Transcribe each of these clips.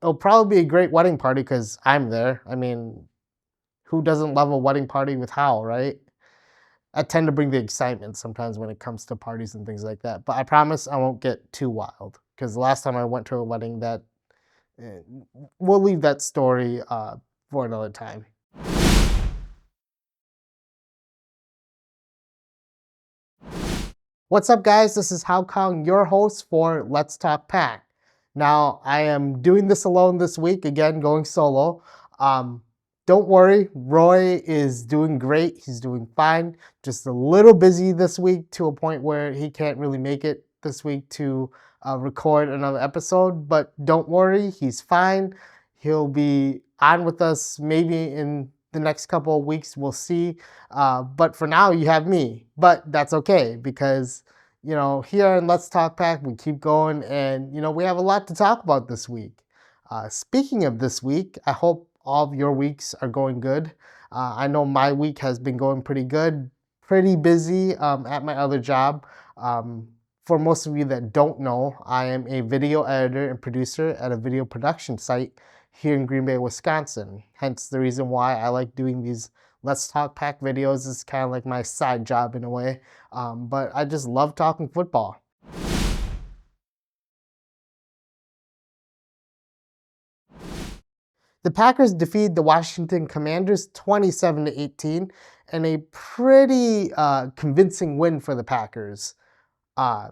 it'll probably be a great wedding party because I'm there. I mean, who doesn't love a wedding party with Hal, right? I tend to bring the excitement sometimes when it comes to parties and things like that. But I promise I won't get too wild because the last time I went to a wedding, that eh, we'll leave that story for another time. What's up, guys? This is Hao Kong, your host for Let's Talk Pack. Now, I am doing this alone this week, again, going solo. Um, don't worry, Roy is doing great. He's doing fine. Just a little busy this week to a point where he can't really make it this week to record another episode. But don't worry, he's fine. He'll be on with us maybe in the next couple of weeks. We'll see. But for now, you have me. But that's okay because, here in Let's Talk Pack, we keep going and, we have a lot to talk about this week. Speaking of this week, I hope all of your weeks are going good. I know my week has been going pretty good, pretty busy at my other job. For most of you that don't know, I am a video editor and producer at a video production site here in Green Bay, Wisconsin. Hence the reason why I like doing these Let's Talk Pack videos. Is kind of like my side job in a way, but I just love talking football. The Packers defeated the Washington Commanders 27-18 in a pretty convincing win for the Packers. Uh,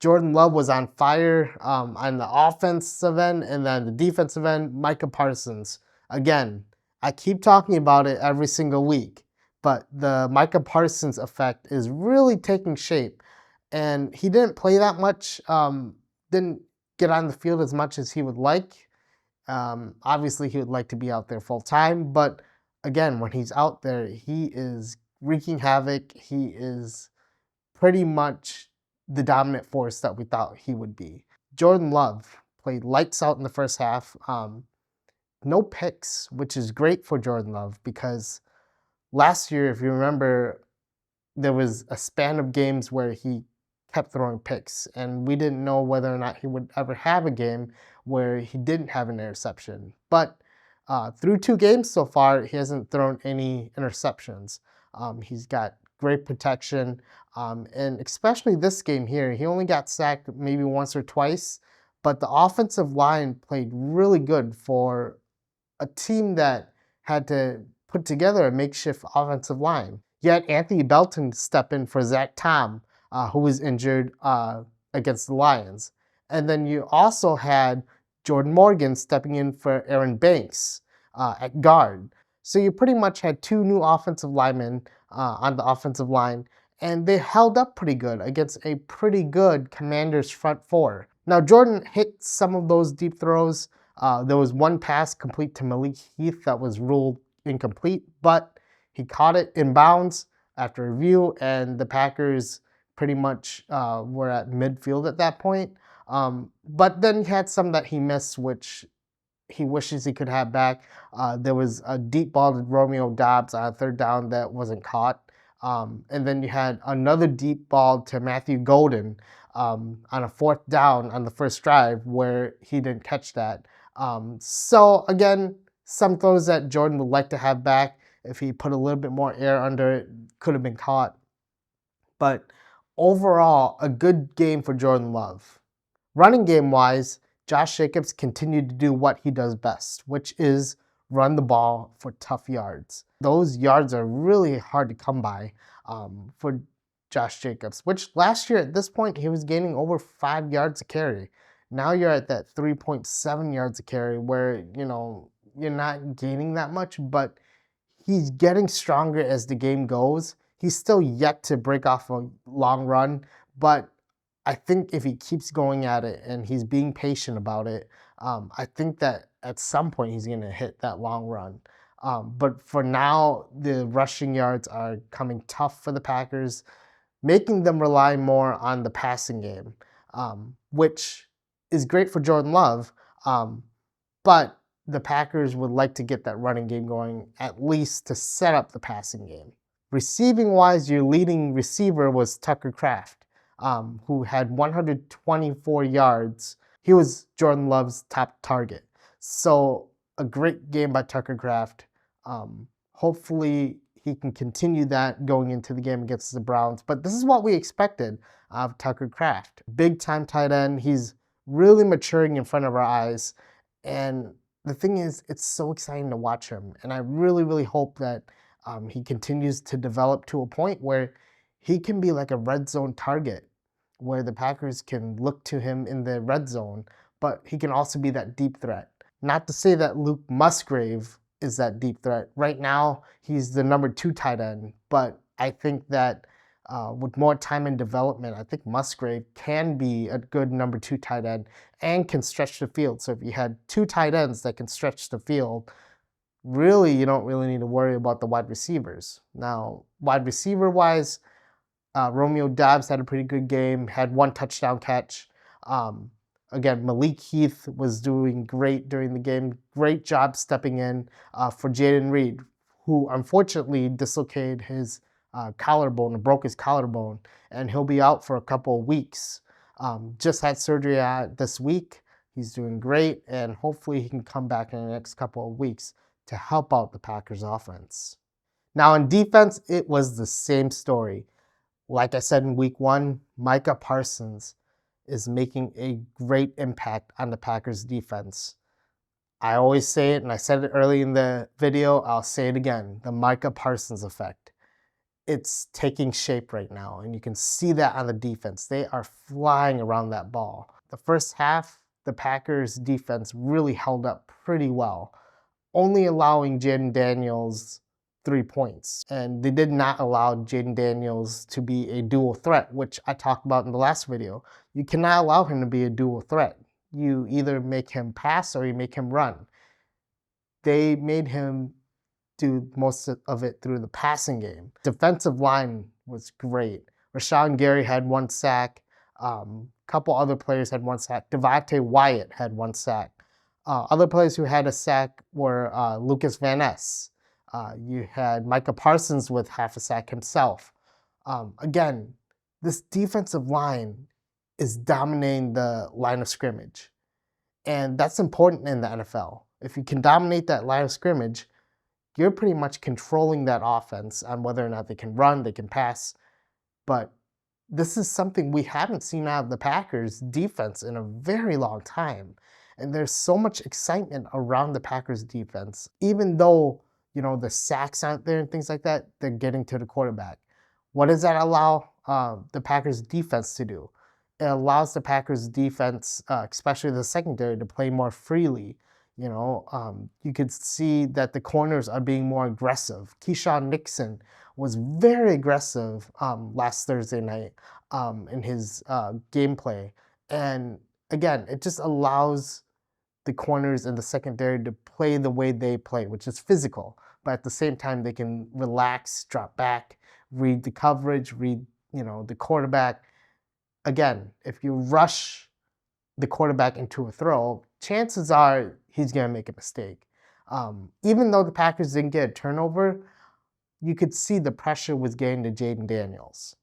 Jordan Love was on fire on the offensive end, and then the defensive end, Micah Parsons. Again, I keep talking about it every single week, but the Micah Parsons effect is really taking shape. And he didn't play that much, didn't get on the field as much as he would like. Obviously, he would like to be out there full time, but again, when he's out there, he is wreaking havoc. He is pretty much the dominant force that we thought he would be. Jordan Love played lights out in the first half. No picks, which is great for Jordan Love because last year, if you remember, there was a span of games where he kept throwing picks, and we didn't know whether or not he would ever have a game where he didn't have an interception. But through 2 games so far, he hasn't thrown any interceptions. He's got great protection, and especially this game here, he only got sacked maybe once or twice, but the offensive line played really good for a team that had to put together a makeshift offensive line. Yet Anthony Belton stepped in for Zach Tom, who was injured against the Lions. And then you also had Jordan Morgan stepping in for Aaron Banks at guard. So you pretty much had 2 new offensive linemen on the offensive line, and they held up pretty good against a pretty good Commanders front four. Now Jordan hit some of those deep throws. There was one pass complete to Malik Heath that was ruled incomplete, but he caught it in bounds after review, and the Packers pretty much were at midfield at that point. But then he had some that he missed, which he wishes he could have back. There was a deep ball to Romeo Doubs on 3rd down that wasn't caught. And then you had another deep ball to Matthew Golden on a 4th down on the first drive where he didn't catch that. So again, some throws that Jordan would like to have back. If he put a little bit more air under it, could have been caught. But overall, a good game for Jordan Love. Running game wise, Josh Jacobs continued to do what he does best, which is run the ball for tough yards. Those yards are really hard to come by for Josh Jacobs, which last year at this point, he was gaining over 5 yards a carry. Now you're at that 3.7 yards a carry where, you're not gaining that much, but he's getting stronger as the game goes. He's still yet to break off a long run, but I think if he keeps going at it and he's being patient about it, I think that at some point he's going to hit that long run. But for now, the rushing yards are coming tough for the Packers, making them rely more on the passing game, which is great for Jordan Love. But the Packers would like to get that running game going, at least to set up the passing game. Receiving wise, your leading receiver was Tucker Kraft, who had 124 yards. He was Jordan Love's top target. So a great game by Tucker Kraft. Hopefully he can continue that going into the game against the Browns. But this is what we expected of Tucker Kraft. Big time tight end. He's really maturing in front of our eyes. And the thing is, it's so exciting to watch him. And I really, really hope that he continues to develop to a point where he can be like a red zone target, where the Packers can look to him in the red zone, but he can also be that deep threat. Not to say that Luke Musgrave is that deep threat. Right now, he's the number 2 tight end, but I think that with more time and development, I think Musgrave can be a good number 2 tight end and can stretch the field. So if you had 2 tight ends that can stretch the field, really, you don't really need to worry about the wide receivers. Now, wide receiver wise, Romeo Doubs had a pretty good game, had 1 touchdown catch. Again, Malik Heath was doing great during the game. Great job stepping in for Jayden Reed, who unfortunately dislocated his collarbone, or broke his collarbone, and he'll be out for a couple of weeks. Just had surgery this week. He's doing great, and hopefully he can come back in the next couple of weeks to help out the Packers offense. Now in defense, it was the same story. Like I said in week 1, Micah Parsons is making a great impact on the Packers defense. I always say it, and I said it early in the video, I'll say it again, the Micah Parsons effect. It's taking shape right now, and you can see that on the defense. They are flying around that ball. The first half, the Packers defense really held up pretty well, only allowing Jayden Daniels 3 points. And they did not allow Jayden Daniels to be a dual threat, which I talked about in the last video. You cannot allow him to be a dual threat. You either make him pass or you make him run. They made him do most of it through the passing game. Defensive line was great. Rashawn Gary had 1 sack. Couple other players had 1 sack. Devonte Wyatt had 1 sack. Other players who had a sack were Lucas Van Ness. You had Micah Parsons with half a sack himself. Again, this defensive line is dominating the line of scrimmage. And that's important in the NFL. If you can dominate that line of scrimmage, you're pretty much controlling that offense on whether or not they can run, they can pass. But this is something we haven't seen out of the Packers defense in a very long time. And there's so much excitement around the Packers defense. Even though, you know, the sacks aren't there and things like that, they're getting to the quarterback. What does that allow the Packers defense to do? It allows the Packers defense, especially the secondary, to play more freely. You know, you could see that the corners are being more aggressive. Keyshawn Nixon was very aggressive last Thursday night in his gameplay. And again, it just allows the corners and the secondary to play the way they play, which is physical. But at the same time, they can relax, drop back, read the coverage, read, you know, the quarterback. Again, if you rush the quarterback into a throw, chances are he's going to make a mistake. Even though the Packers didn't get a turnover, you could see the pressure was getting to Jayden Daniels.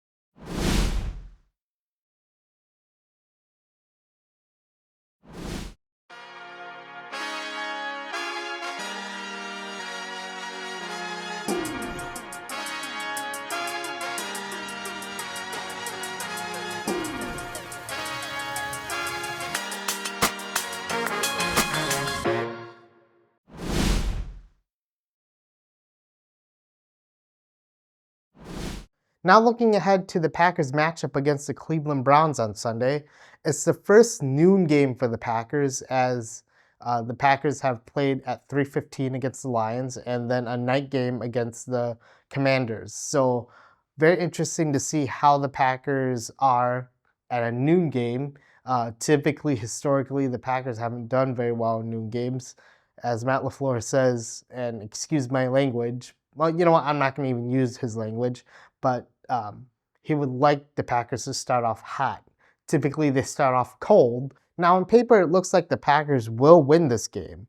Now looking ahead to the Packers matchup against the Cleveland Browns on Sunday, it's the first noon game for the Packers, as the Packers have played at 3:15 against the Lions and then a night game against the Commanders. So very interesting to see how the Packers are at a noon game. Typically, historically, the Packers haven't done very well in noon games. As Matt LaFleur says, and excuse my language, well, you know what, I'm not going to even use his language, but he would like the Packers to start off hot. Typically, they start off cold. Now, on paper, it looks like the Packers will win this game,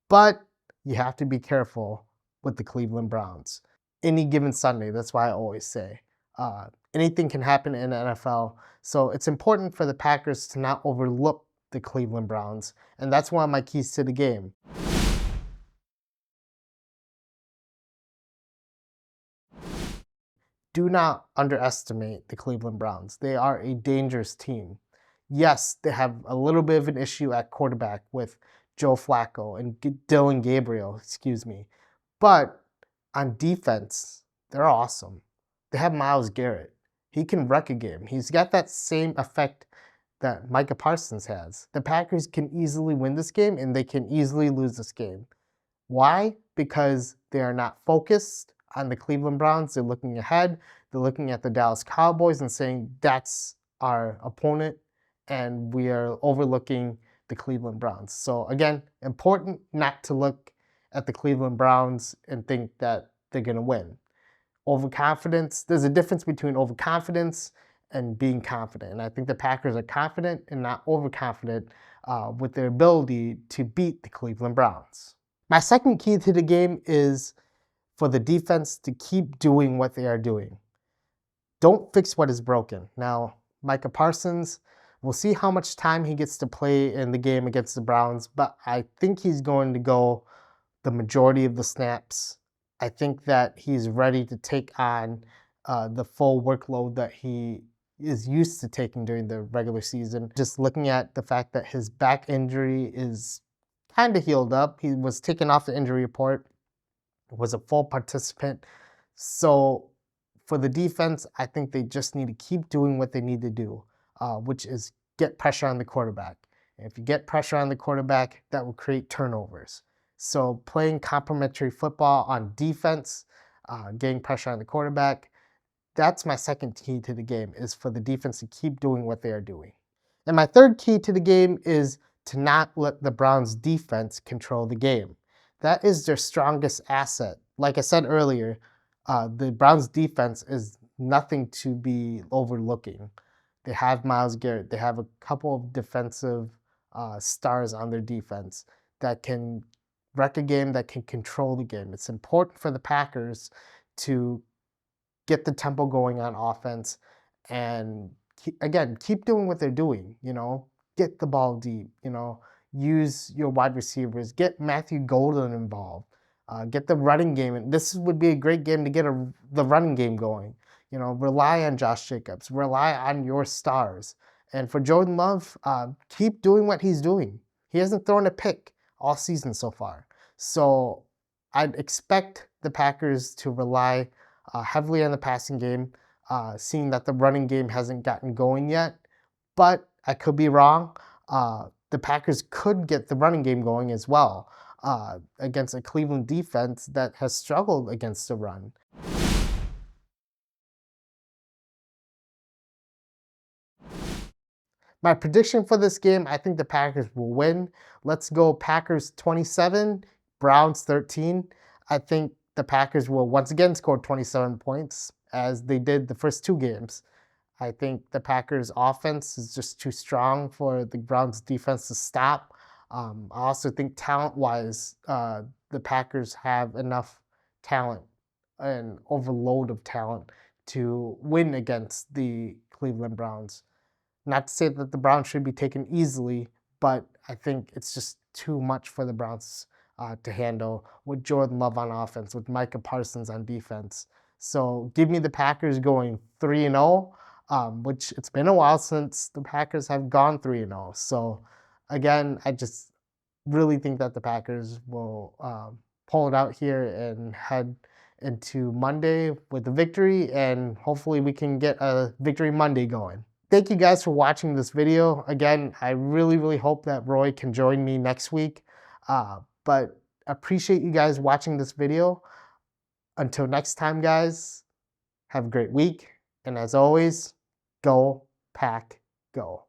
but you have to be careful with the Cleveland Browns. Any given Sunday, that's why I always say. Anything can happen in the NFL, so it's important for the Packers to not overlook the Cleveland Browns. And that's one of my keys to the game. Do not underestimate the Cleveland Browns. They are a dangerous team. Yes, they have a little bit of an issue at quarterback with Joe Flacco and Dylan Gabriel, excuse me. But on defense, they're awesome. They have Myles Garrett. He can wreck a game. He's got that same effect that Micah Parsons has. The Packers can easily win this game and they can easily lose this game. Why? Because they are not focused on the Cleveland Browns. They're looking ahead. They're looking at the Dallas Cowboys and saying, that's our opponent, and we are overlooking the Cleveland Browns. So again, important not to look at the Cleveland Browns and think that they're going to win. Overconfidence, there's a difference between overconfidence and being confident. And I think the Packers are confident and not overconfident with their ability to beat the Cleveland Browns. My second key to the game is for the defense to keep doing what they are doing. Don't fix what is broken. Now, Micah Parsons, we'll see how much time he gets to play in the game against the Browns, but I think he's going to go the majority of the snaps. I think that he's ready to take on the full workload that he is used to taking during the regular season. Just looking at the fact that his back injury is kind of healed up. He was taken off the injury report, was a full participant. So for the defense, I think they just need to keep doing what they need to do, which is get pressure on the quarterback. And if you get pressure on the quarterback, that will create turnovers. So playing complementary football on defense, getting pressure on the quarterback, that's my second key to the game, is for the defense to keep doing what they are doing. And my third key to the game is to not let the Browns defense control the game. That is their strongest asset. Like I said earlier, the Browns defense is nothing to be overlooking. They have Myles Garrett. They have a couple of defensive stars on their defense that can wreck a game, that can control the game. It's important for the Packers to get the tempo going on offense and keep doing what they're doing, get the ball deep, use your wide receivers, get Matthew Golden involved, get the running game. And this would be a great game to get the running game going. Rely on Josh Jacobs, rely on your stars. And for Jordan Love, keep doing what he's doing. He hasn't thrown a pick all season so far. So I'd expect the Packers to rely heavily on the passing game, seeing that the running game hasn't gotten going yet. But I could be wrong. The Packers could get the running game going as well against a Cleveland defense that has struggled against the run. My prediction for this game, I think the Packers will win. Let's go Packers 27, Browns 13. I think the Packers will once again score 27 points as they did the first two games. I think the Packers offense is just too strong for the Browns defense to stop. I also think talent-wise, the Packers have enough talent and overload of talent to win against the Cleveland Browns. Not to say that the Browns should be taken easily, but I think it's just too much for the Browns to handle with Jordan Love on offense, with Micah Parsons on defense. So give me the Packers going 3-0, which it's been a while since the Packers have gone 3-0. So again, I just really think that the Packers will pull it out here and head into Monday with a victory, and hopefully we can get a Victory Monday going. Thank you guys for watching this video. Again, I really hope that Roy can join me next week. But appreciate you guys watching this video. Until next time, guys, have a great week. And as always, go Pack, go.